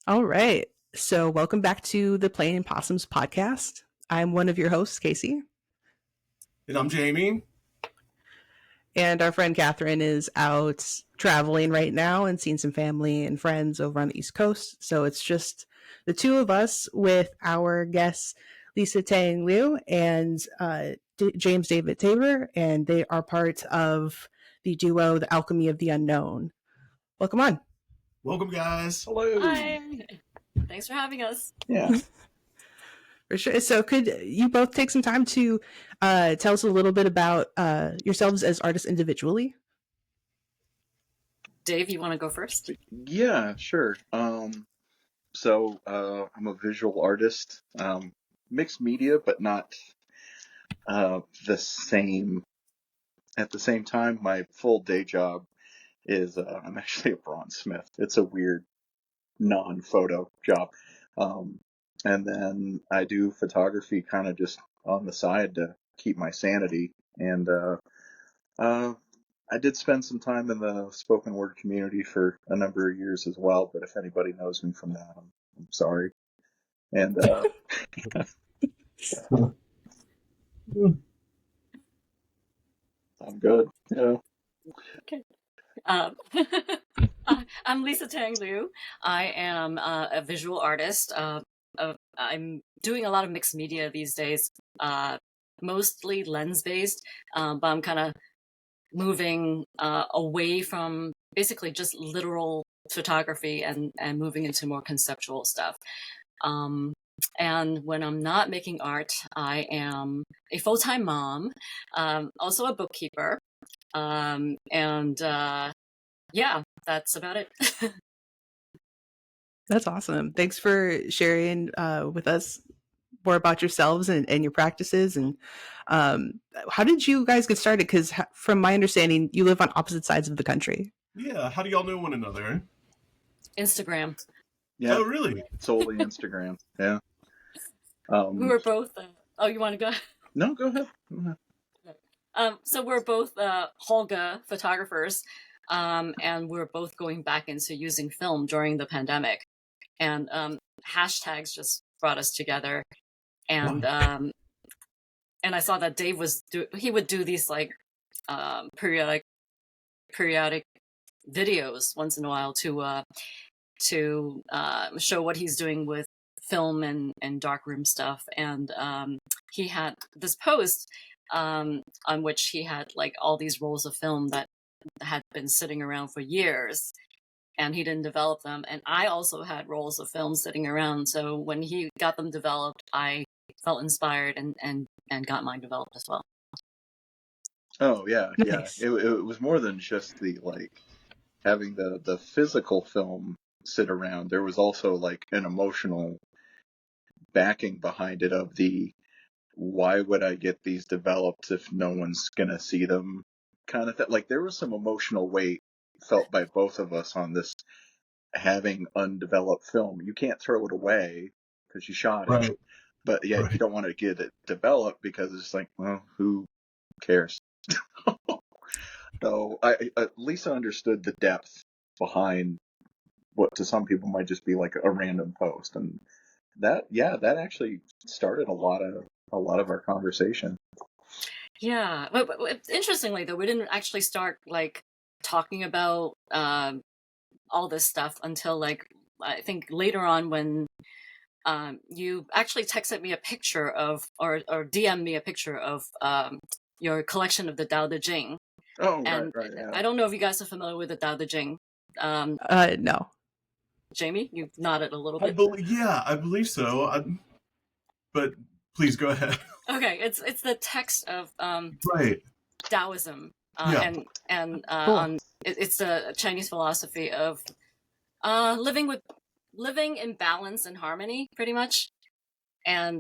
All right. So, welcome back to the Plain Possums podcast. I'm one of your hosts, Casey, And I'm Jamie. and our friend Catherine is out traveling right now and seeing some family and friends over on the East Coast. So, it's just the two of us with our guests, Lisa Tang Liu and James David Tabor, and they are part of the duo, The Alchemy of the Unknown. Welcome on. Welcome, guys. Hello. Hi. Thanks for having us. Yeah. For sure. So, could you both take some time to tell us a little bit about yourselves as artists individually? Dave, you want to go first? Yeah, sure. So I'm a visual artist, mixed media, but not the same. At the same time, my full day job is I'm actually a bronzesmith. It's a weird non-photo job. And then I do photography kind of just on the side to keep my sanity. And I did spend some time in the spoken word community for a number of years as well, but if anybody knows me from that, I'm sorry. And I'm good. Yeah. Okay. I'm Lisa Tang Liu. I am a visual artist. I'm doing a lot of mixed media these days, mostly lens-based, but I'm kind of moving away from basically just literal photography and moving into more conceptual stuff. And when I'm not making art, I am a full-time mom, also a bookkeeper, and yeah, that's about it. That's awesome. Thanks for sharing with us more about yourselves and your practices. And how did you guys get started? Because from my understanding, you live on opposite sides of the country. Yeah, how do y'all know one another? Instagram. Yeah. Oh, really? Solely Instagram. Yeah. We were both. Oh, you want to go? No, go ahead. So we're both Holga photographers, and we're both going back into using film during the pandemic, and hashtags just brought us together, and and I saw that Dave he would do these like periodic videos once in a while to show what he's doing with film and darkroom stuff, and he had this post on which he had like all these rolls of film that had been sitting around for years and he didn't develop them, and I also had rolls of film sitting around, so when he got them developed I felt inspired and got mine developed as well. Oh yeah, Nice. yeah. It was more than just the like having the physical film sit around. There was also like an emotional backing behind it of the why would I get these developed if no one's gonna see them kind of thing. Like there was some emotional weight felt by both of us on this having undeveloped film. You can't throw it away because you shot Right. it, but yeah, Right. you don't want to get it developed because it's like, well, who cares? So Lisa understood the depth behind what to some people might just be like a random post, and that actually started a lot of our conversation. Yeah, but interestingly though, we didn't actually start like talking about all this stuff until like I think later on when you actually texted me a picture of or DM'd me a picture of your collection of the Tao Te Ching. Oh, And right, yeah. I don't know if you guys are familiar with the Tao Te Ching. No. Jamie, you nodded a little I bit. believe so. But please go ahead. Okay, it's the text of Right. Taoism, Yeah. and Cool. it's a Chinese philosophy of living in balance and harmony, pretty much. And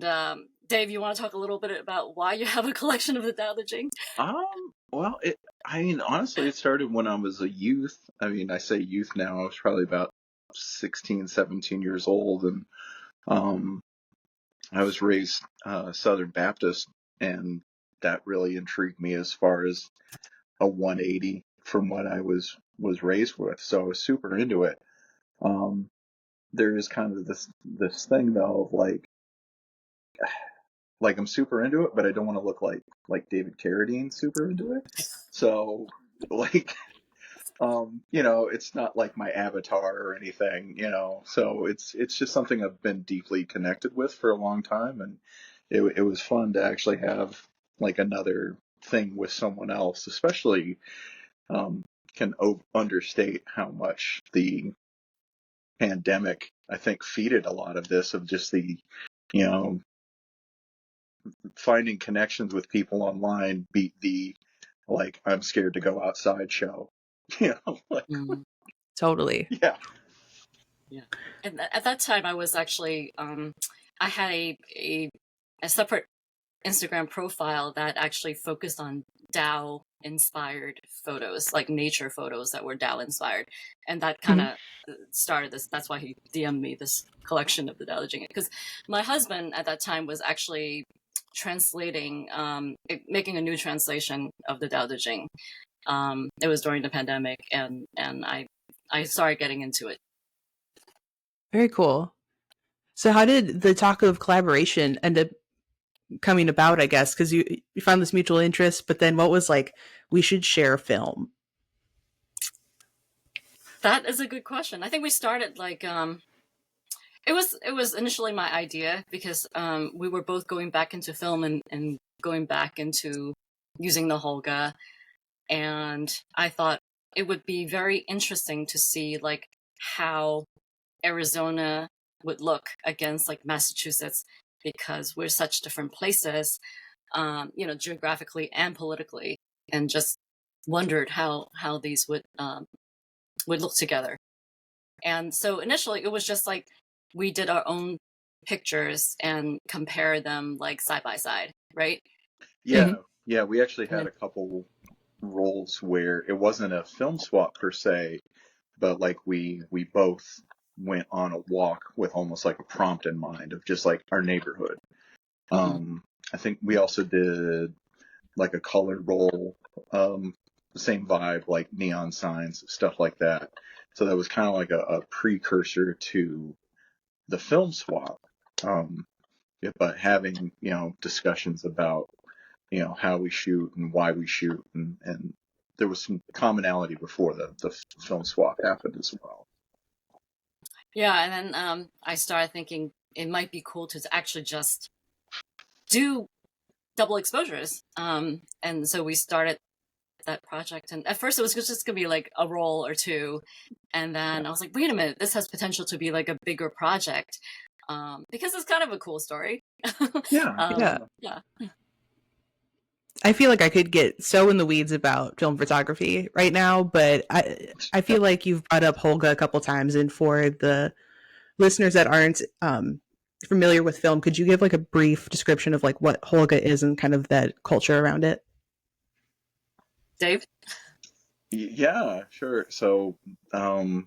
Dave, you want to talk a little bit about why you have a collection of the Tao Te Ching? Well, honestly, it started when I was a youth. I mean, I say youth now. I was probably about 16, 17 years old, and I was raised Southern Baptist, and that really intrigued me as far as a 180 from what I was raised with. So I was super into it. there is kind of this thing though of like I'm super into it, but I don't want to look like David Carradine super into it. So like it's not like my avatar or anything, so it's just something I've been deeply connected with for a long time, and it was fun to actually have like another thing with someone else, especially can understate how much the pandemic, I think, feeded a lot of this, of just the, you know, finding connections with people online beat the, like, I'm scared to go outside show. Like, Totally. yeah. Yeah. And at that time, I was actually, I had a separate Instagram profile that actually focused on Tao inspired photos, like nature photos that were Tao inspired. And that kind of started this. That's why he DM'd me this collection of the Tao Te Ching. Because my husband at that time was actually translating, making a new translation of the Tao Te Ching. It was during the pandemic, and I started getting into it. Very cool. So how did the talk of collaboration end up coming about, I guess? Because you found this mutual interest, but then what was like, we should share film? That is a good question. I think we started like it was initially my idea because we were both going back into film and going back into using the Holga, and I thought it would be very interesting to see like how Arizona would look against like Massachusetts, because we're such different places, geographically and politically, and just wondered how these would look together. And so initially it was just like we did our own pictures and compare them like side by side, right? Yeah. Yeah. We actually had a couple roles where it wasn't a film swap per se, but like we both went on a walk with almost like a prompt in mind of just like our neighborhood. I think we also did like a color roll, the same vibe, like neon signs, stuff like that. So that was kind of like a precursor to the film swap. But having, discussions about, how we shoot and why we shoot, and there was some commonality before the film swap happened as well. Yeah, and then I started thinking it might be cool to actually just do double exposures. And so we started that project, and at first it was just gonna be like a roll or two, and then I was like, wait a minute, this has potential to be like a bigger project, because it's kind of a cool story. Yeah. Yeah. I feel like I could get so in the weeds about film photography right now, but I feel like you've brought up Holga a couple times, and for the listeners that aren't familiar with film, could you give like a brief description of like what Holga is and kind of that culture around it? Dave? Yeah, sure. So, I'd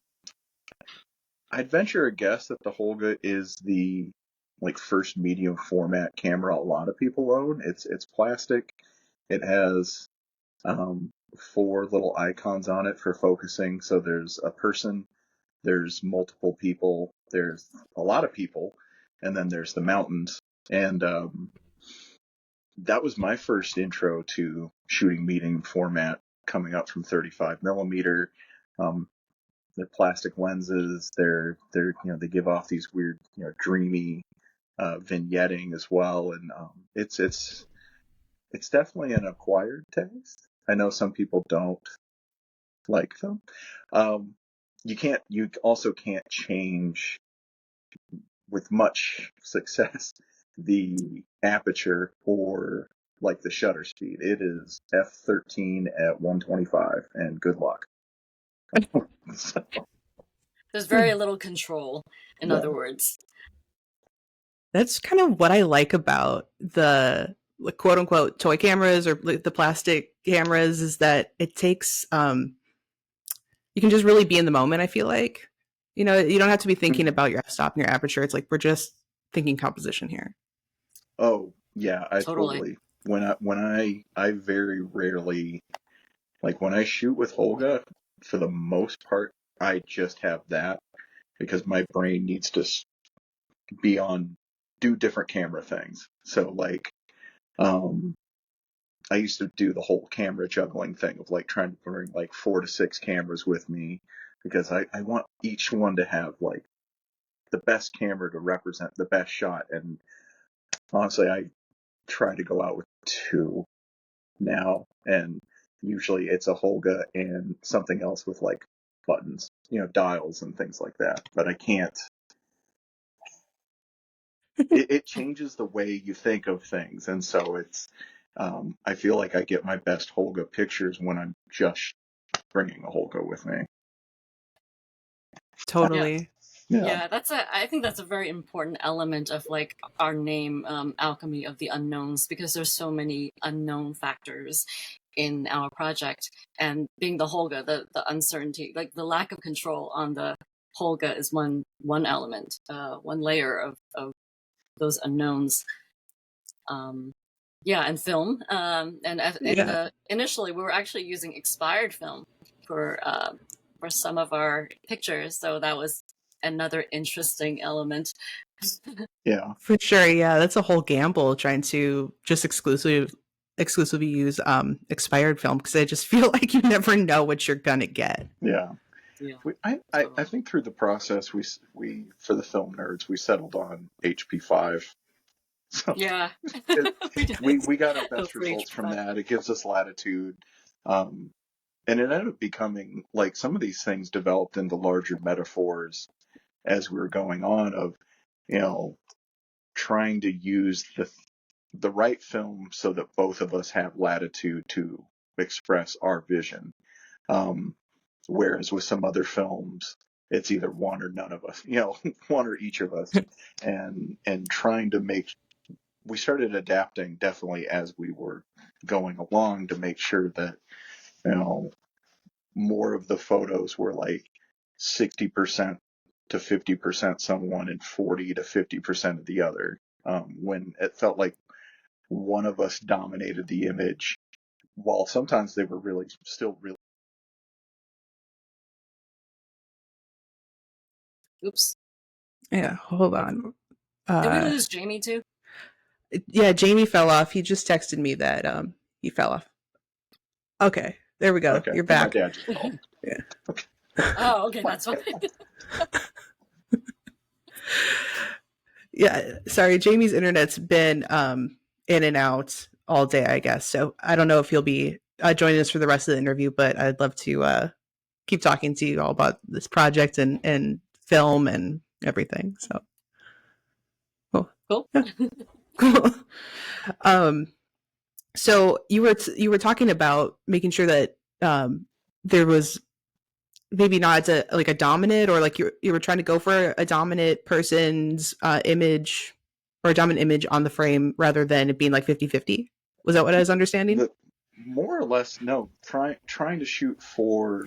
venture a guess that the Holga is the like first medium format camera a lot of people own. It's plastic. It has 4 little icons on it for focusing. So there's a person, there's multiple people, there's a lot of people, and then there's the mountains. And that was my first intro to shooting medium format, coming up from 35 millimeter. They're plastic lenses. They're they give off these weird dreamy vignetting as well, and it's definitely an acquired taste. I know some people don't like them. You also can't change with much success the aperture or like the shutter speed. It is f13 at 125, and good luck. So, There's very little control, in other words. That's kind of what I like about the like, quote unquote toy cameras or like, the plastic cameras, is that it takes you can just really be in the moment. I feel like, you don't have to be thinking about your f-stop and your aperture. It's like we're just thinking composition here. oh yeah, I Totally. totally. When I very rarely, like when I shoot with Holga, for the most part, I just have that. because my brain needs to be do different camera things. So like, I used to do the whole camera juggling thing of like trying to bring like 4 to 6 cameras with me, because I want each one to have like the best camera to represent the best shot. And honestly, I try to go out with 2 now, and usually it's a Holga and something else with like buttons, dials and things like that. But I can't. It changes the way you think of things, and so it's. I feel like I get my best Holga pictures when I'm just bringing a Holga with me. Totally. Yeah, I think that's a very important element of like our name, Alchemy of the Unknowns, because there's so many unknown factors in our project. And being the Holga, the uncertainty, like the lack of control on the Holga is one element, one layer of those unknowns. And film. Initially we were actually using expired film for some of our pictures, so that was another interesting element. Yeah, for sure. Yeah, that's a whole gamble trying to just exclusively use expired film, because I just feel like you never know what you're gonna get. yeah. Yeah. I think through the process we for the film nerds we settled on HP5. So Yeah. we got our best Hopefully results from HP5. that. It gives us latitude. And it ended up becoming like some of these things developed into larger metaphors as we were going on of, trying to use the right film so that both of us have latitude to express our vision. Whereas with some other films, it's either one or none of us, one or each of us, and trying to we started adapting definitely as we were going along to make sure that, more of the photos were like 60% to 50% someone and 40 to 50% of the other. When it felt like one of us dominated the image, while sometimes they were still really. Oops. Yeah, hold on. Did we lose Jamey too? Yeah, Jamey fell off. He just texted me that he fell off. Okay, there we go. Okay, You're my back. dad just called. Yeah. Okay. Oh, okay, that's fine. Yeah, sorry, Jamie's internet's been in and out all day, I guess. So I don't know if he'll be joining us for the rest of the interview, but I'd love to keep talking to you all about this project and film and everything. So Cool. Yeah. Cool. So you were talking about making sure that there was maybe not a dominant, or like you were trying to go for a dominant person's image, or a dominant image on the frame, rather than it being like 50-50. Was that what I was understanding? More or less, no. Trying to shoot for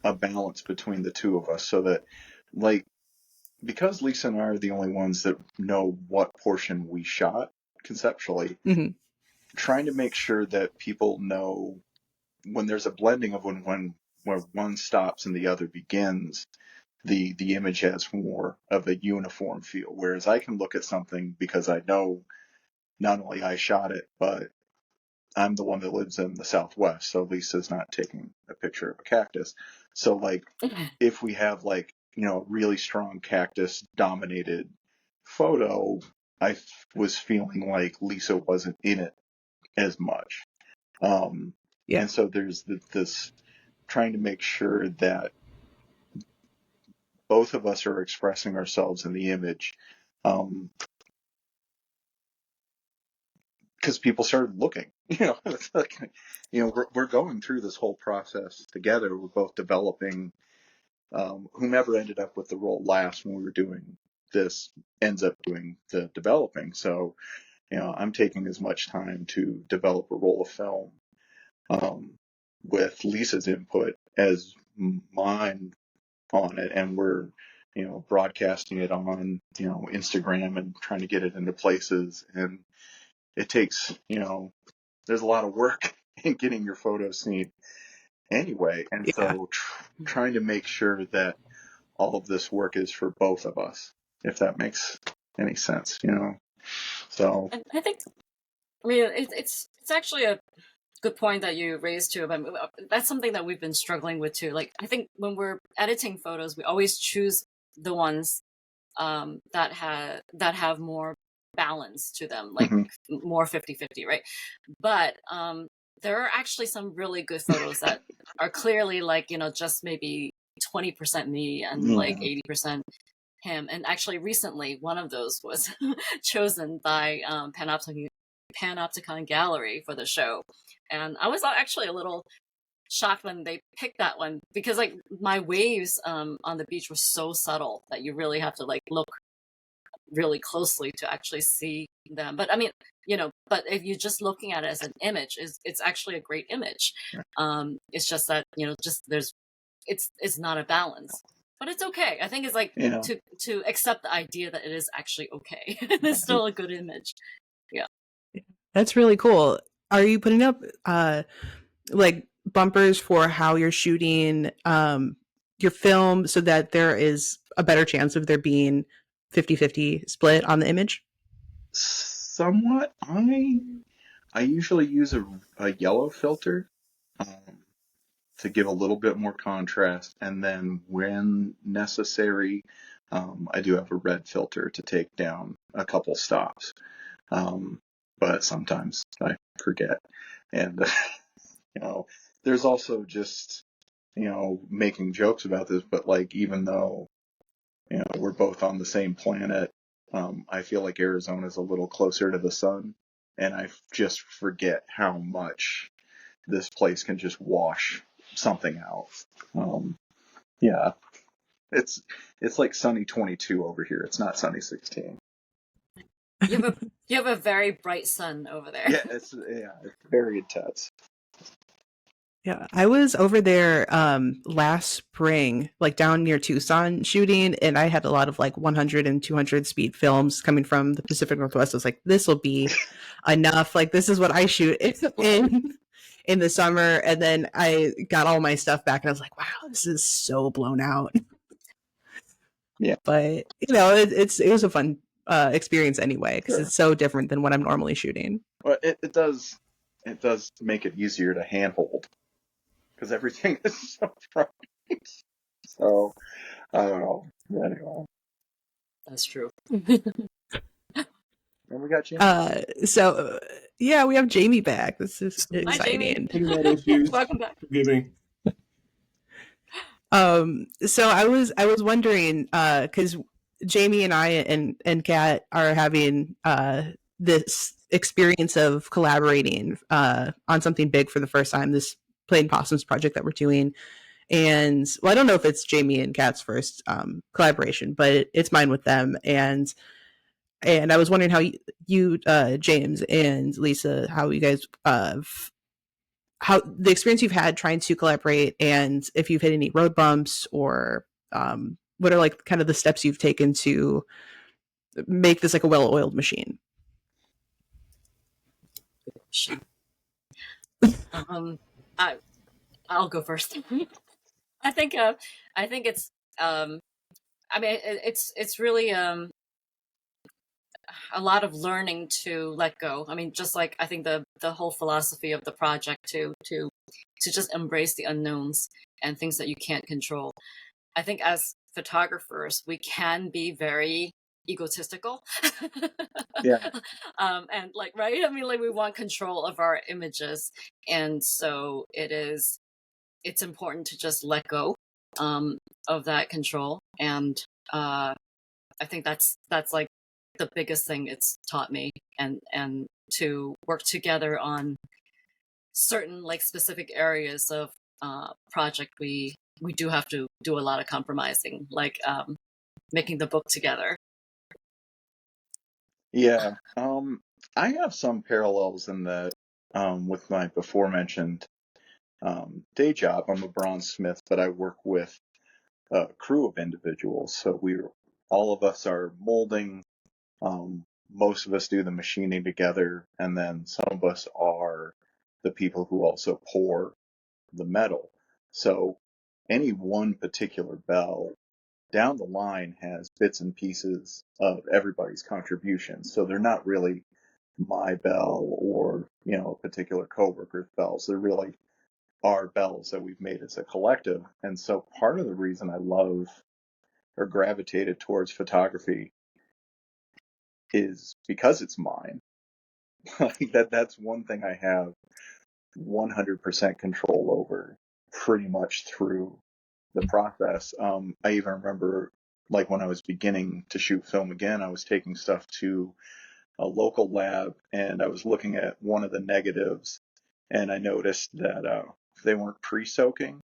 a balance between the two of us, so that, like, because Lisa and I are the only ones that know what portion we shot conceptually, Mm-hmm. trying to make sure that people know when there's a blending of when one stops and the other begins, the image has more of a uniform feel. Whereas I can look at something because I know not only I shot it, but I'm the one that lives in the Southwest, so Lisa's not taking a picture of a cactus. So like, if we have like, a really strong cactus dominated photo, I was feeling like Lisa wasn't in it as much. Yeah. And so there's this trying to make sure that both of us are expressing ourselves in the image. Because people started looking, it's like, we're going through this whole process together. We're both developing. Whomever ended up with the role last when we were doing this ends up doing the developing. So, I'm taking as much time to develop a roll of film, with Lisa's input as mine on it, and we're, broadcasting it on, Instagram and trying to get it into places. And it takes, there's a lot of work in getting your photos seen anyway. And so trying to make sure that all of this work is for both of us, if that makes any sense, you know. So And I think, I mean, it's actually a good point that you raised too. But that's something that we've been struggling with too. Like, I think when we're editing photos, we always choose the ones that have more balance to them, like mhm. more 50-50, right? But there are actually some really good photos that are clearly like, just maybe 20% me and like Yeah. 80% him. And actually recently one of those was chosen by Panopticon Gallery for the show, and I was actually a little shocked when they picked that one, because like my waves on the beach were so subtle that you really have to like look really closely to actually see them. But I mean, but if you're just looking at it as an image, it's actually a great image. It's just that, just it's not a balance, but it's okay. I think it's like Yeah. to accept the idea that it is actually okay. It's still a good image. Yeah. That's really cool. Are you putting up like bumpers for how you're shooting your film so that there is a better chance of there being 50-50 split on the image? Somewhat. I usually use a yellow filter to give a little bit more contrast, and then when necessary, I do have a red filter to take down a couple stops. But sometimes I forget, and you know, there's also just making jokes about this, but like even though we're both on the same planet, I feel like Arizona's a little closer to the sun, and I just forget how much this place can just wash something out. Yeah, it's it's like sunny 22 over here. It's not sunny 16. You have a very bright sun over there. It's very intense. Yeah, I was over there last spring, like down near Tucson shooting, and I had a lot of like 100 and 200 speed films coming from the Pacific Northwest. I was like, this will be enough. Like this is what I shoot in the summer. And then I got all my stuff back and I was like, wow, this is so blown out. Yeah, But it was a fun experience anyway because sure. it's so different than what I'm normally shooting. Well, it does make it easier to handhold because everything is so bright. So I don't know. Anyway, That's true. and we got you. So yeah, we have Jamie back. This is Hi, Jamie. exciting. Internet issues. Welcome back. Forgive me. So I was wondering, because Jamie and I and Kat are having this experience of collaborating on something big for the first time. This Plain Possums project that we're doing, and well, I don't know if it's Jamie and Kat's first collaboration, but it's mine with them. And I was wondering how you James and Lisa, how you guys how the experience you've had trying to collaborate, and if you've hit any road bumps, or what are like kind of the steps you've taken to make this like a well-oiled machine. I I'll go first. I think it's I mean it's really a lot of learning to let go. I mean, just like I think the whole philosophy of the project to just embrace the unknowns and things that you can't control. I think as photographers, we can be very egotistical. Yeah, And like, right? I mean, like we want control of our images. And so it's important to just let go of that control. And I think that's like the biggest thing it's taught me, and to work together on certain like specific areas of project. We do have to do a lot of compromising, like making the book together. yeah. I have some parallels in that with my before mentioned day job. I'm a bronzesmith, but I work with a crew of individuals. So all of us are molding. Most of us do the machining together, and then some of us are the people who also pour the metal. So any one particular bell down the line has bits and pieces of everybody's contributions. So they're not really my bell or, a particular coworker's bells. They're really our bells that we've made as a collective. And so part of the reason I love or gravitated towards photography is because it's mine. Like that's one thing I have 100% control over pretty much through the process. I even remember, like, when I was beginning to shoot film again, I was taking stuff to a local lab and I was looking at one of the negatives and I noticed that they weren't pre-soaking.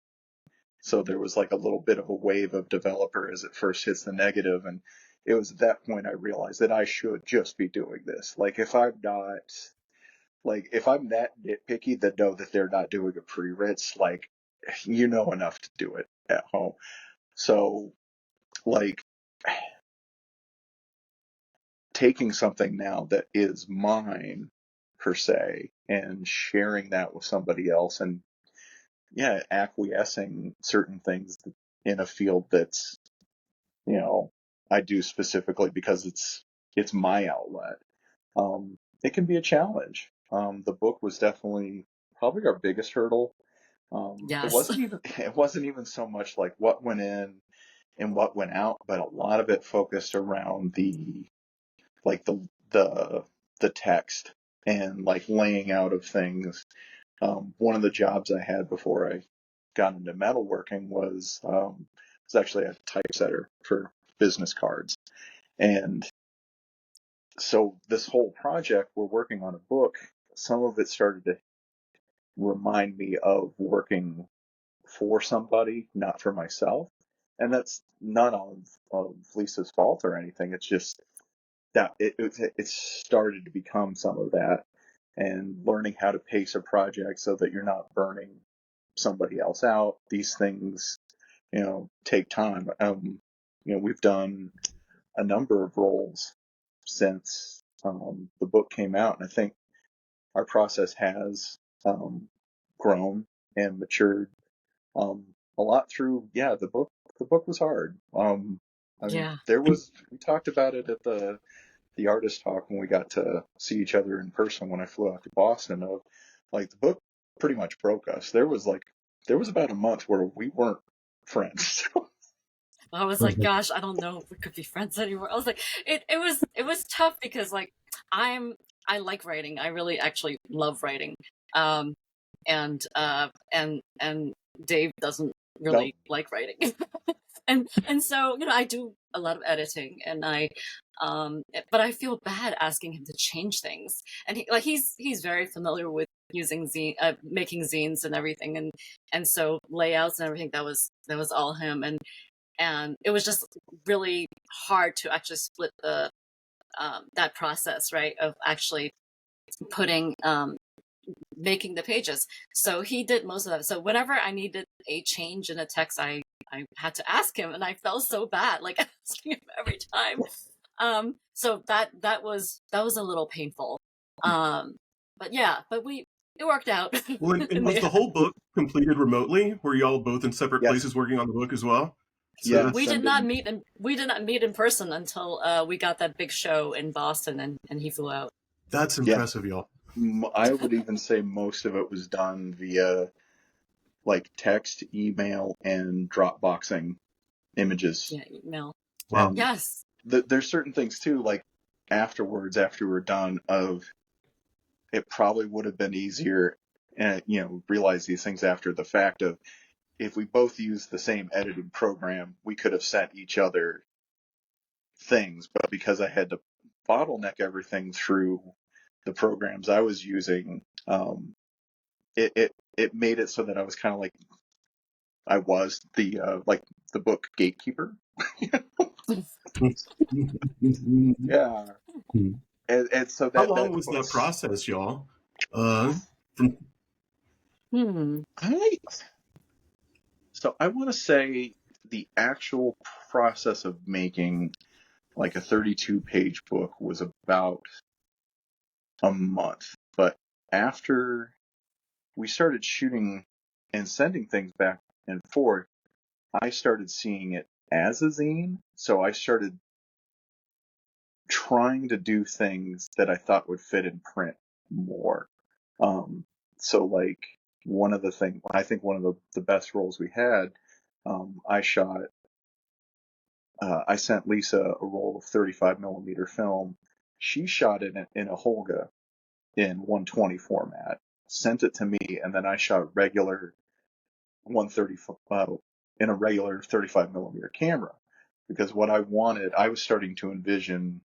So there was like a little bit of a wave of developer as it first hits the negative. And it was at that point I realized that I should just be doing this. Like, if I'm that nitpicky that know that they're not doing a pre-rinse, like, enough to do it at home. So, like, taking something now that is mine, per se, and sharing that with somebody else and, acquiescing certain things in a field that's, I do specifically because it's my outlet. It can be a challenge. The book was definitely probably our biggest hurdle. It Yes. wasn't even so much like what went in and what went out, but a lot of it focused around the the text and like laying out of things. One of the jobs I had before I got into metalworking was actually a typesetter for business cards. And so this whole project, we're working on a book. Some of it started to remind me of working for somebody, not for myself. And that's none of Lisa's fault or anything. It's just that it started to become some of that, and learning how to pace a project so that you're not burning somebody else out. These things, take time. We've done a number of roles since the book came out, and I think our process has grown and matured a lot through. Yeah, the book. The book was hard. I mean, Yeah. we talked about it at the artist talk when we got to see each other in person when I flew out to Boston. Of like, the book pretty much broke us. There was about a month where we weren't friends. I was like, gosh, I don't know if we could be friends anymore. I was like, it was tough because like I like writing. I really actually love writing. Um, and Dave doesn't No, really like writing. And so, I do a lot of editing and but I feel bad asking him to change things. And he's very familiar with using making zines and everything. And so layouts and everything, that was all him. And it was just really hard to actually split the that process, right, of actually putting making the pages. So he did most of that. So whenever I needed a change in a text, I had to ask him, and I felt so bad, like asking him every time. So that was a little painful. But yeah, but it worked out. Well, and was the whole book completed remotely? Were you all both in separate yes, places working on the book as well? So yes, We that's did and not then meet in person until we got that big show in Boston, and he flew out. yeah, impressive, y'all. I would even say most of it was done via like text, email, and Dropboxing images. Yeah, email. Wow. And Yes. there's certain things too, like afterwards, after we're done, of it probably would have been easier, and realize these things after the fact of if we both used the same editing program, we could have sent each other things, but because I had to bottleneck everything through the programs I was using, it made it so that I was kind of like I was the book gatekeeper. Yeah, and so How that long was that puts process, y'all? From Hmm. I so I want to say the actual process of making like a 32-page book was about a month, but after we started shooting and sending things back and forth, I started seeing it as a zine. So I started trying to do things that I thought would fit in print more. So like I think one of the best roles we had, I shot, I sent Lisa a roll of 35 millimeter film. She shot it in a Holga in 120 format, sent it to me, and then I shot regular 130 in a regular 35 millimeter camera, because what I wanted, I was starting to envision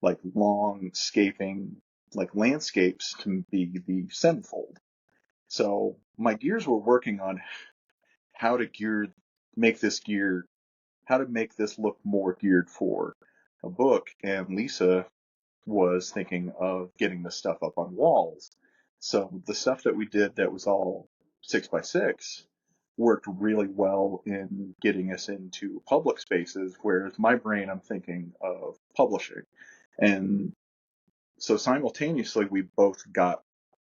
like long scaping, like landscapes to be the centerfold. So my gears were working on how to make this gear, how to make this look more geared for a book. And Lisa was thinking of getting the stuff up on walls. So the stuff that we did that was all 6x6 worked really well in getting us into public spaces, whereas my brain, I'm thinking of publishing. And so simultaneously, we both got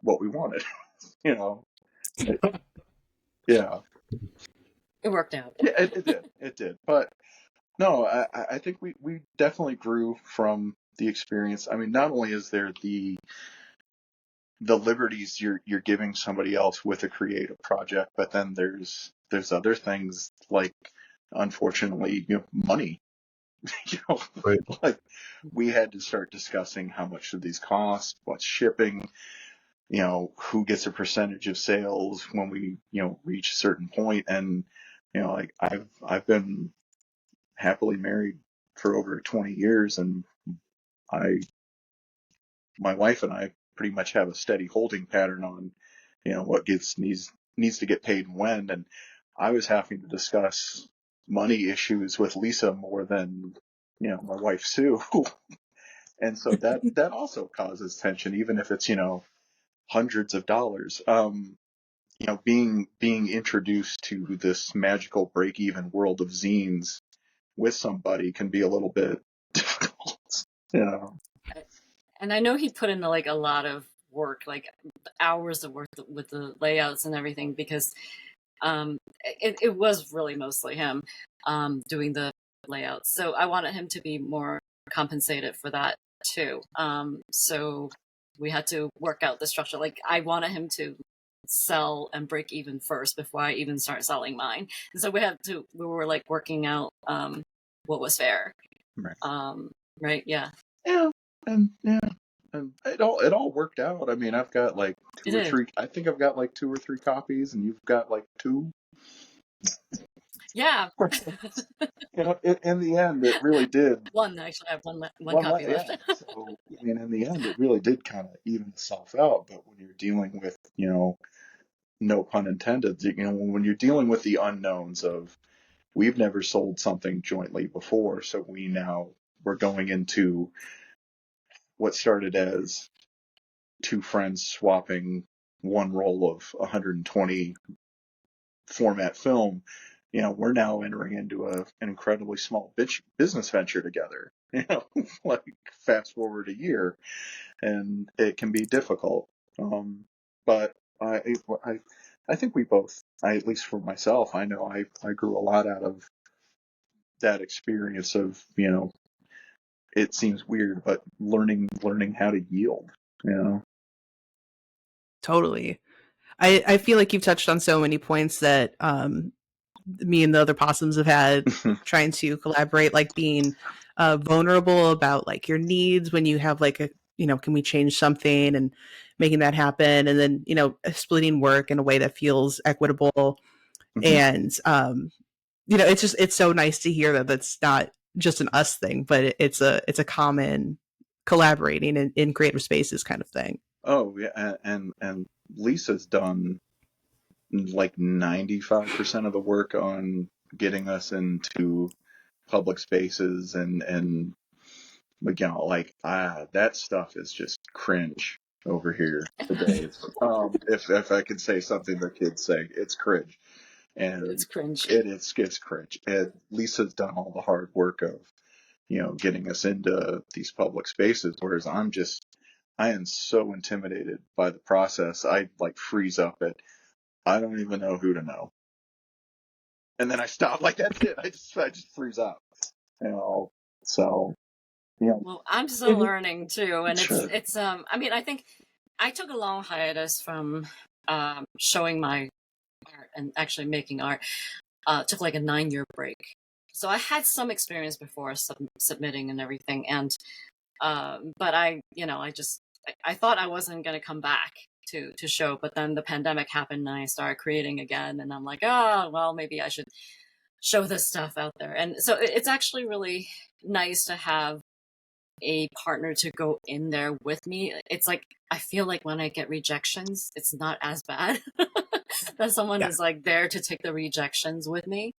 what we wanted, you know? Yeah. It worked out. Yeah, it did. It did. But no, I think we definitely grew from the experience. I mean, not only is there the liberties you're giving somebody else with a creative project, but then there's other things like, unfortunately, money. you know, Right. like we had to start discussing how much do these cost, what's shipping, who gets a percentage of sales when we, reach a certain point. And, like I've been happily married for over 20 years, and I my wife and I pretty much have a steady holding pattern on, what needs to get paid when. And I was having to discuss money issues with Lisa more than, my wife Sue. And so that also causes tension, even if it's, hundreds of dollars. Being introduced to this magical break-even world of zines with somebody can be a little bit difficult, you know. And I know he put in like a lot of work, like hours of work with the layouts and everything, because it was really mostly him doing the layouts. So I wanted him to be more compensated for that too. So we had to work out the structure. Like I wanted him to sell and break even first before I even start selling mine. And so we were like working out what was fair. Right. Right. Yeah. Yeah. And it all worked out. I mean, I've got like two It or did. three. I think I've got like 2 or 3 copies, and you've got like 2. Yeah. In the end, it really did. One, actually, I have one copy Yeah. left. So, I mean, in the end, it really did kind of even itself out. But when you're dealing with, no pun intended, when you're dealing with the unknowns of, we've never sold something jointly before, so we're going into what started as 2 friends swapping one roll of 120 format film. We're now entering into an incredibly small business venture together. Like fast forward a year, and it can be difficult. But I think we both, at least for myself, I know I grew a lot out of that experience of, it seems weird, but learning how to yield, Totally. I feel like you've touched on so many points that me and the other possums have had trying to collaborate, like being vulnerable about like your needs when you have like can we change something, and making that happen, and then splitting work in a way that feels equitable. And it's so nice to hear that that's not just an us thing, but it's a common collaborating in creative spaces kind of thing. Oh yeah, and Lisa's done like 95% of the work on getting us into public spaces, and like that stuff is just cringe over here today. If I could say something the kids say, it's cringe, and It's cringe. it's cringe. And Lisa's done all the hard work of getting us into these public spaces, whereas I am so intimidated by the process. I like freeze up at, I don't even know who to know. and then I stop. Like, that's it. I just freeze up. So Well, I'm still learning too, and Sure. it's I mean, I think I took a long hiatus from showing my art and actually making art. Took like a 9-year break, so I had some experience before submitting and everything, and but I thought I wasn't going to come back to show, but then the pandemic happened and I started creating again, and I'm like, oh well, maybe I should show this stuff out there. And so it's actually really nice to have a partner to go in there with me. It's like I feel like when I get rejections, it's not as bad that someone is like there to take the rejections with me.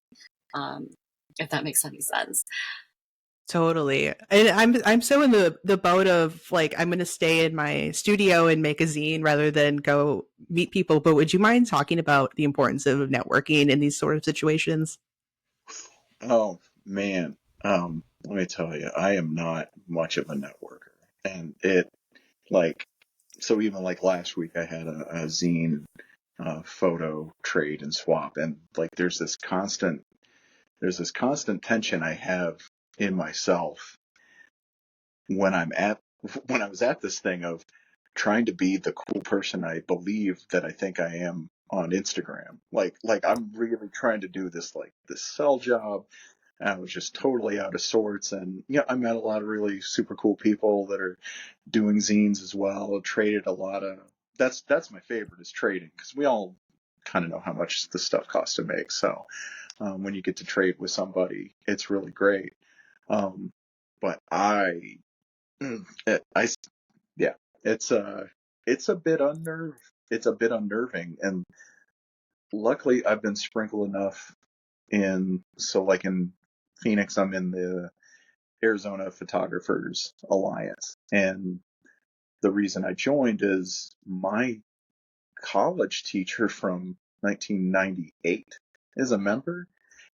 If that makes any sense. Totally. And I'm so in the boat of like I'm going to stay in my studio and make a zine rather than go meet people. But would you mind talking about the importance of networking in these sort of situations? Oh man, let me tell you, I am not much of a networker, and so even like last week, I had a zine photo trade and swap, and like there's this constant tension I have in myself when I was at this thing of trying to be the cool person I believe that I think I am on Instagram. Like I'm really trying to do this sell job. And I was just totally out of sorts. And I met a lot of really super cool people that are doing zines as well. Traded a lot of that's my favorite is trading, because we all kind of know how much the stuff costs to make. So when you get to trade with somebody, it's really great. But yeah, it's a bit unnerving, and luckily I've been sprinkled enough like in Phoenix, I'm in the Arizona Photographers Alliance, and the reason I joined is my college teacher from 1998 is a member,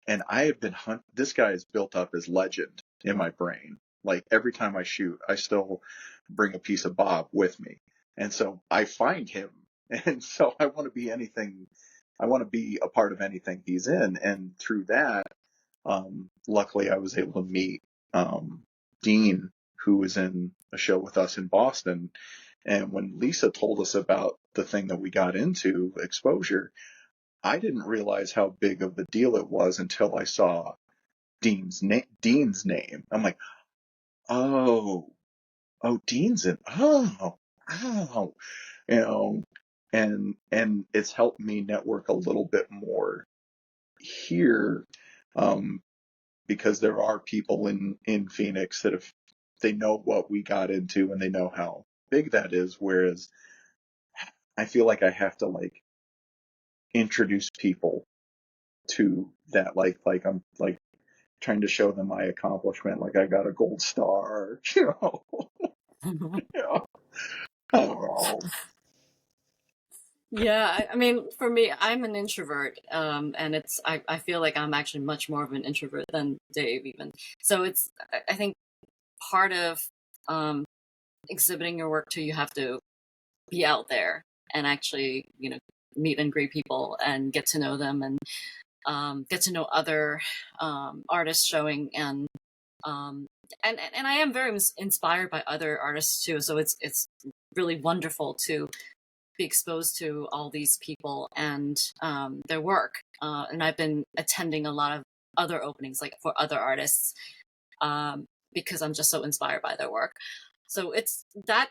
and I have been this guy is built up as legend in my brain. Like every time I shoot, I still bring a piece of Bob with me, and so I find him, and so I want to be a part of anything he's in, and through that, luckily I was able to meet Dean, who was in a show with us in Boston. And when Lisa told us about the thing that we got into, exposure, I didn't realize how big of a deal it was until I saw Dean's name. I'm like, oh, Dean's in, oh, and it's helped me network a little bit more here, because there are people in Phoenix that they know what we got into and they know how big that is. Whereas I feel like I have to like introduce people to that, like I'm like trying to show them my accomplishment, like I got a gold star, yeah. I don't know. Yeah, I mean, for me, I'm an introvert, and I feel like I'm actually much more of an introvert than Dave even. So I think part of exhibiting your work too, you have to be out there and actually, meet and greet people and get to know them, and get to know other artists showing, and I am very inspired by other artists too. So it's really wonderful to be exposed to all these people and their work. And I've been attending a lot of other openings, like for other artists, because I'm just so inspired by their work. So it's that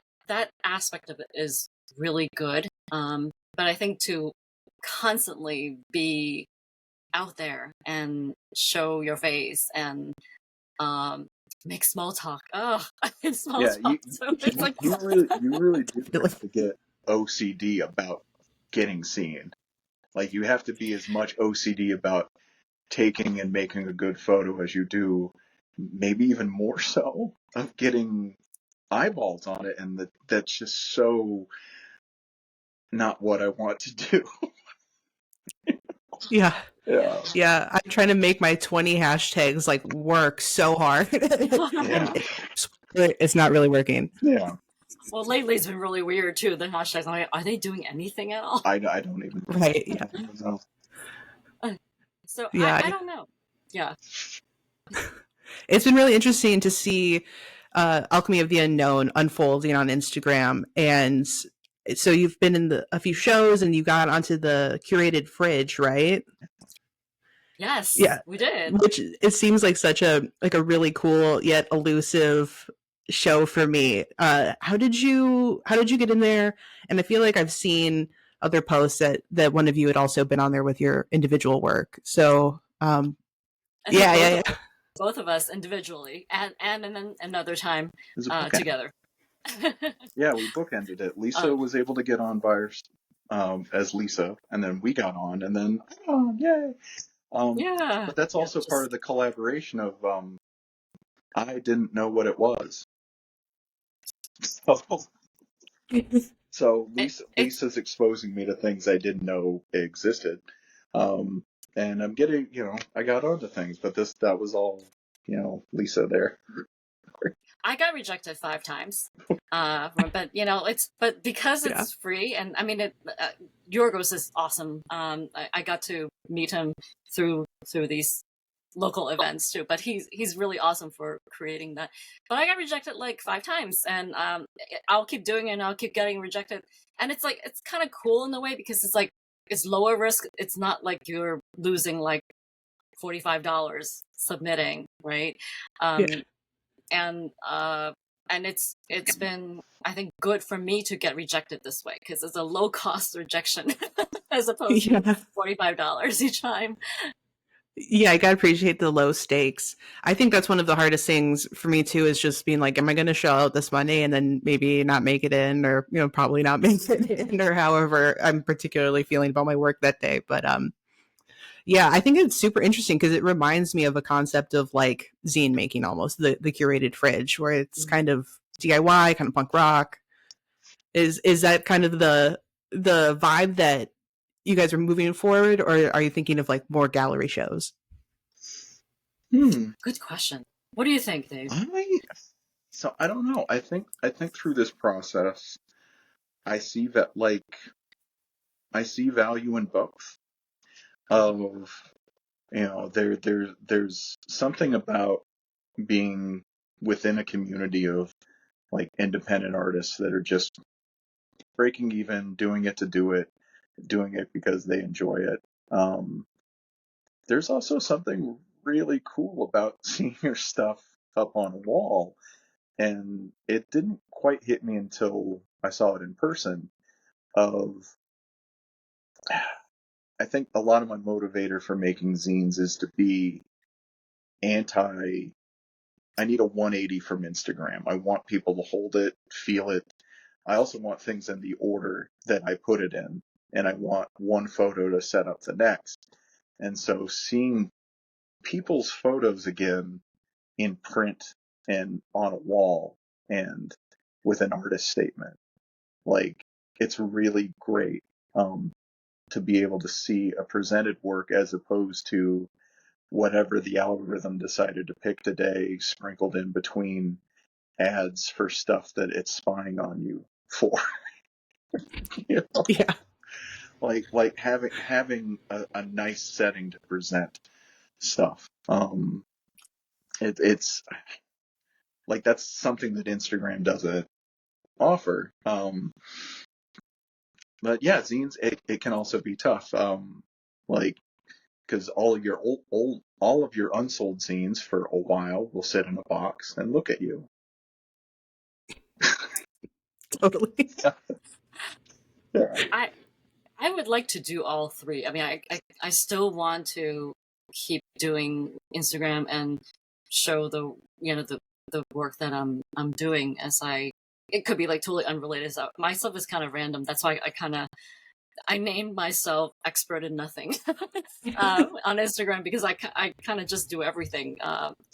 aspect of it is really good. But I think to constantly be out there and show your face and make small talk. Oh, small talk. So it's like you really do have to get OCD about getting seen. Like you have to be as much OCD about taking and making a good photo as you do, maybe even more so, of getting eyeballs on it, and that's just so not what I want to do. Yeah. Yeah. Yeah. I'm trying to make my 20 hashtags like work so hard. Yeah. And it's not really working. Yeah. Well, lately it's been really weird too. The hashtags, I'm like, are they doing anything at all? I don't even Right. Yeah. know. So Yeah, I don't know. Yeah. it's been really interesting to see Alchemy of the Unknown unfolding on Instagram. And so you've been in a few shows and you got onto the curated fridge, right? Yes, Yeah, we did. which it seems like such a really cool yet elusive show for me. How did you get in there? And I feel like I've seen other posts that one of you had also been on there with your individual work. So I think yeah, yeah, yeah. both of us individually, and then another time It was a bookend. together. Yeah, we bookended it. Lisa was able to get on by as Lisa, and then we got on, and then yay! Yeah. But that's also part of the collaboration of I didn't know what it was. So Lisa's exposing me to things I didn't know existed. And I'm getting, I got onto things, but that was all, Lisa there. I got rejected 5 times. But but because it's free, and I mean, Yorgos is awesome. I got to meet him through these local events too, but he's really awesome for creating that. But I got rejected like 5 times, and I'll keep doing it and I'll keep getting rejected. And it's like, it's kind of cool in a way, because it's like, it's lower risk. It's not like you're losing like $45 submitting, right? And it's been, I think, good for me to get rejected this way, because it's a low cost rejection as opposed to $45 each time. Yeah, I gotta appreciate the low stakes. I think that's one of the hardest things for me too, is just being like, am I going to show out this Monday and then maybe not make it in, or probably not make it in, or however I'm particularly feeling about my work that day. But yeah, I think it's super interesting because it reminds me of a concept of like zine making, almost the curated fridge, where it's kind of DIY, kind of punk rock. Is that kind of the vibe that you guys are moving forward, or are you thinking of like more gallery shows? Good question. What do you think, Dave? So I don't know. I think through this process, I see that I see value in both. Of there's something about being within a community of like independent artists that are just breaking even, doing it to do it, doing it because they enjoy it. There's also something really cool about seeing your stuff up on a wall, and it didn't quite hit me until I saw it in person. I think a lot of my motivator for making zines is to be anti. I need a 180 from Instagram. I want people to hold it, feel it. I also want things in the order that I put it in, and I want one photo to set up the next. And so seeing people's photos again in print and on a wall and with an artist statement, like, it's really great to be able to see a presented work as opposed to whatever the algorithm decided to pick today, sprinkled in between ads for stuff that it's spying on you for. Yeah. Like having a nice setting to present stuff. It's like, that's something that Instagram doesn't offer. But yeah, zines, it can also be tough. Like, because all of your all of your unsold zines for a while will sit in a box and look at you. Totally. Yeah. I would like to do all 3. I mean, I still want to keep doing Instagram and show the the work that I'm doing, as it could be like totally unrelated. So my stuff is kind of random. That's why I named myself expert in nothing on Instagram, because I kind of just do everything.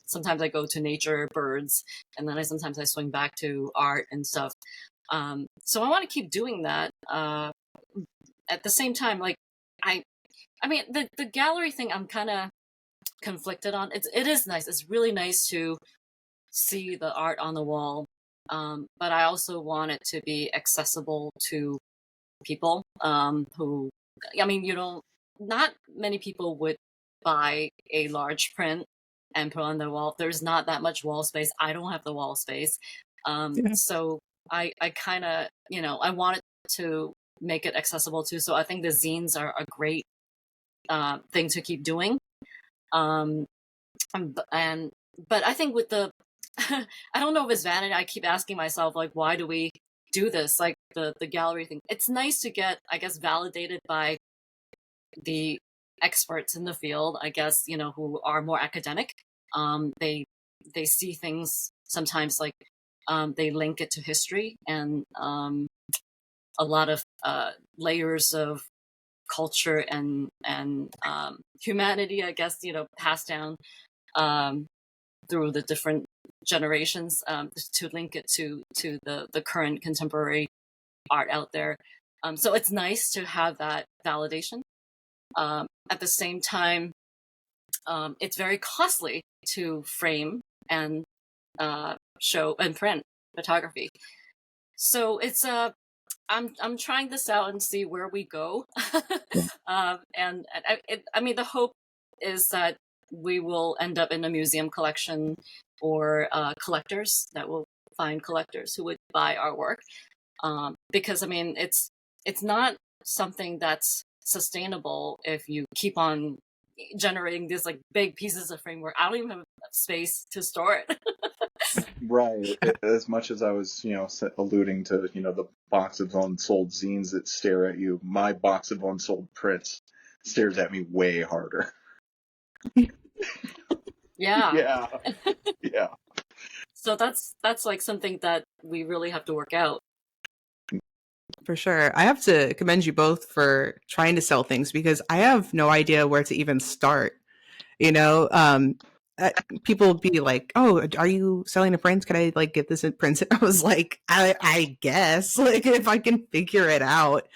Sometimes I go to nature, birds, and then sometimes I swing back to art and stuff. So I want to keep doing that. At the same time, like, I mean, the gallery thing, I'm kind of conflicted on. It is nice. It's really nice to see the art on the wall, but I also want it to be accessible to people who, I mean, not many people would buy a large print and put on the wall. There's not that much wall space. I don't have the wall space. So I kind of, I wanted to make it accessible too. So I think the zines are a great thing to keep doing. But I think with the, I don't know if it's vanity. I keep asking myself, like, why do we do this? Like the gallery thing. It's nice to get, I guess, validated by the experts in the field, I guess, who are more academic. They see things sometimes like they link it to history and a lot of layers of culture and humanity, I guess, passed down through the different generations to link it to the current contemporary art out there. So it's nice to have that validation. At the same time, it's very costly to frame and show and print photography. So it's I'm trying this out and see where we go. And I mean, the hope is that we will end up in a museum collection or collectors that will find collectors who would buy our work. Because I mean, it's not something that's sustainable if you keep on generating these like big pieces of framework. I don't even have space to store it. Right. As much as I was, alluding to, the box of unsold zines that stare at you, my box of unsold prints stares at me way harder. Yeah. Yeah. So that's like something that we really have to work out. For sure. I have to commend you both for trying to sell things because I have no idea where to even start. People would be like, "Oh, are you selling to prints? Can I like get this in prints?" I was like, I guess, like if I can figure it out.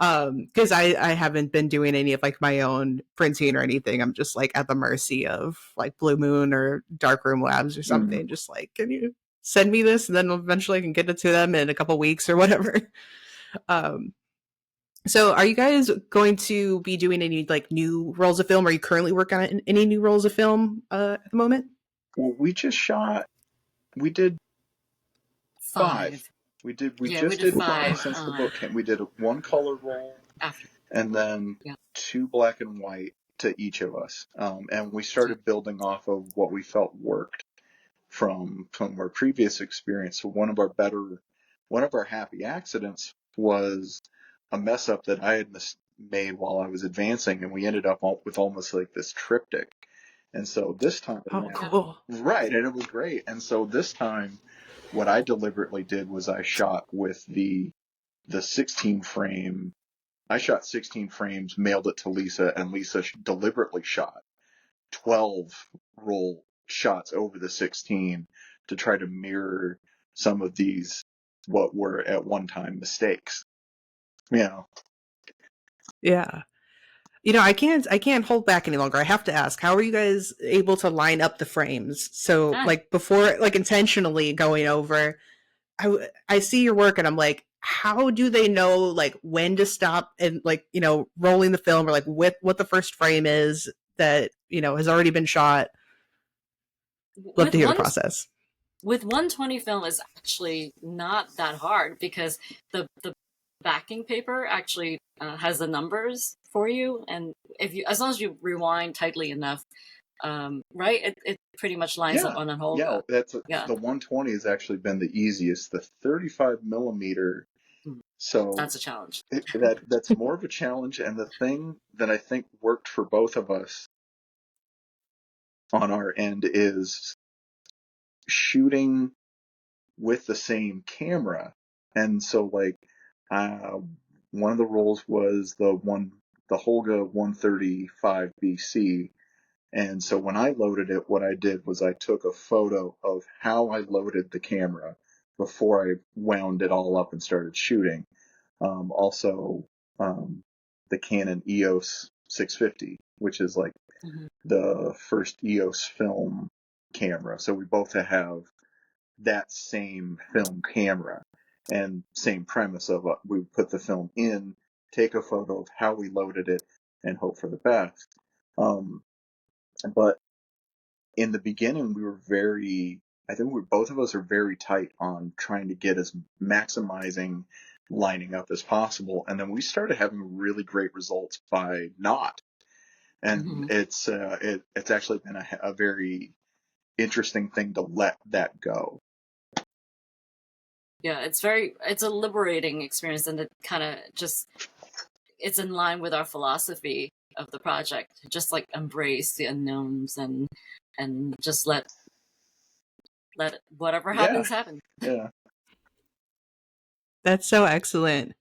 Because I haven't been doing any of like my own printing or anything. I'm just like at the mercy of like Blue Moon or Darkroom Labs or something. Mm-hmm. Just like, can you send me this, and then eventually I can get it to them in a couple weeks or whatever. So are you guys going to be doing any like new rolls of film? Are you currently working on any new rolls of film at the moment? Well, we did 5. We just did did 5 5 since the book came. We did one color roll after. and then 2 black and white to each of us. And we started building off of what we felt worked from our previous experience. So one of our happy accidents was a mess up that I had made while I was advancing, and we ended up with almost like this triptych. And so this time, Oh, cool. right, and it was great. And so this time, what I deliberately did was I shot with the 16 frame. I shot 16 frames, mailed it to Lisa, and Lisa deliberately shot 12 roll shots over the 16 to try to mirror some of these what were at one time mistakes. Yeah. I can't hold back any longer. I have to ask, how are you guys able to line up the frames? So like before, like intentionally going over, I see your work and I'm like, how do they know like when to stop and like, rolling the film or like what the first frame is that, has already been shot? Love to hear the process. With 120 film is actually not that hard because the backing paper actually has the numbers for you, and as long as you rewind tightly enough, right, it pretty much lines up on a Holga. The 120 has actually been the easiest. The 35 millimeter, so that's a challenge. That's more of a challenge, and the thing that I think worked for both of us on our end is shooting with the same camera. And so like one of the rolls was the Holga 135 BC. And so when I loaded it, what I did was I took a photo of how I loaded the camera before I wound it all up and started shooting. Also, the Canon EOS 650, which is like the first EOS film camera. So we both have that same film camera and same premise of we put the film in, take a photo of how we loaded it, and hope for the best. But in the beginning, we were I think both of us are very tight on trying to get as maximizing lining up as possible. And then we started having really great results by not. And it's actually been a very interesting thing to let that go. Yeah, it's a liberating experience, and it kind of it's in line with our philosophy of the project. Just like embrace the unknowns and just let whatever happens happen. Yeah. That's so excellent.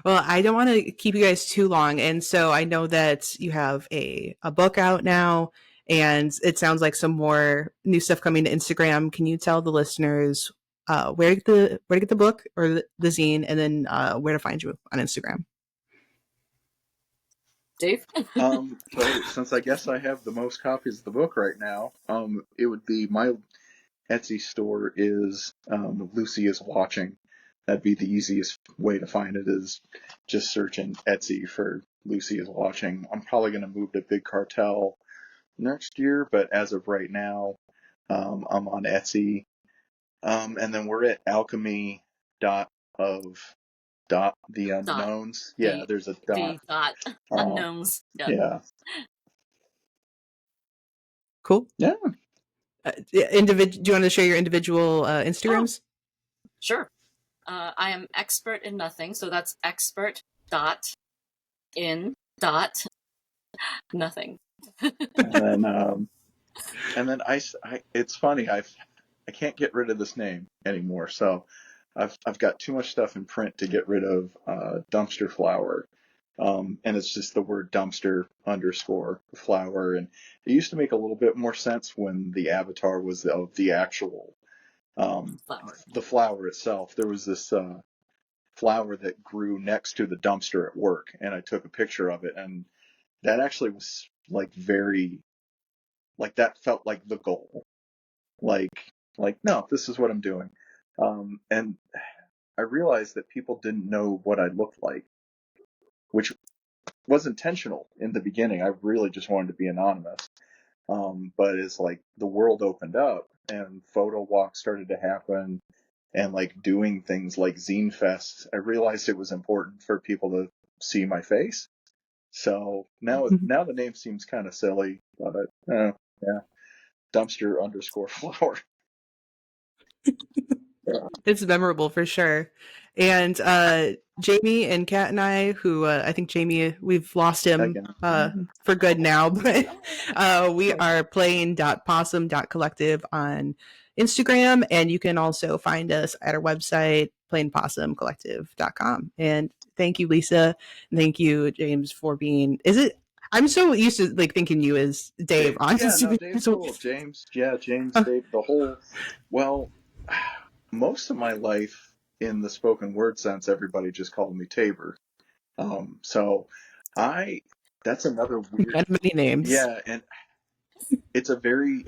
Well, I don't want to keep you guys too long. And so I know that you have a book out now, and it sounds like some more new stuff coming to Instagram. Can you tell the listeners where to get the book or the zine, and then where to find you on Instagram? Dave? So since I guess I have the most copies of the book right now, it would be my Etsy store is Lucy is Watching. That'd be the easiest way to find it, is just searching Etsy for Lucy is Watching. I'm probably going to move to Big Cartel next year, but as of right now, I'm on Etsy. And then we're at Alchemy the unknowns. Yeah, there's a dot. The dot unknowns. Yeah. Cool. Yeah. Do you want to share your individual Instagrams? Oh, sure. I am expert in nothing, so that's expert dot in dot nothing. And then I it's funny, I can't get rid of this name anymore, so I've got too much stuff in print to get rid of dumpster flower. And it's just the word dumpster _ flower, and it used to make a little bit more sense when the avatar was of the actual Flower. the flower itself. There was this flower that grew next to the dumpster at work, and I took a picture of it, and that actually was that felt like the goal. Like no, this is what I'm doing. And I realized that people didn't know what I looked like, which was intentional in the beginning. I really just wanted to be anonymous. But it's like the world opened up and photo walks started to happen, and like doing things like Zine Fest, I realized it was important for people to see my face. So now the name seems kind of silly, but yeah, dumpster _ flower. Yeah. It's memorable for sure. And Jamey and Kat and I, who I think Jamey, we've lost him for good now, but we are playing .possum.collective on Instagram, and you can also find us at our website, plainpossumcollective.com. And thank you, Lisa, and thank you, James, for being. I'm so used to like thinking you as Dave. Honestly, yeah, no, Dave's cool. James, Dave. The whole, well, most of my life in the spoken word sense, everybody just called me Tabor. So that's another weird. And many names. Yeah, and it's a very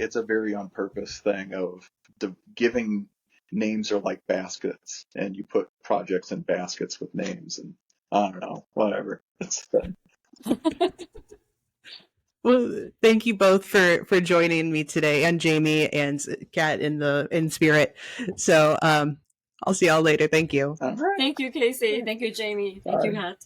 on purpose thing of the giving names are like baskets, and you put projects in baskets with names, and I don't know, whatever. It's Well, thank you both for joining me today, and Jamey and Kat in spirit. So I'll see y'all later. Thank you. all right. Thank you, Kacey. Thank you, Jamey. Thank you, Kat.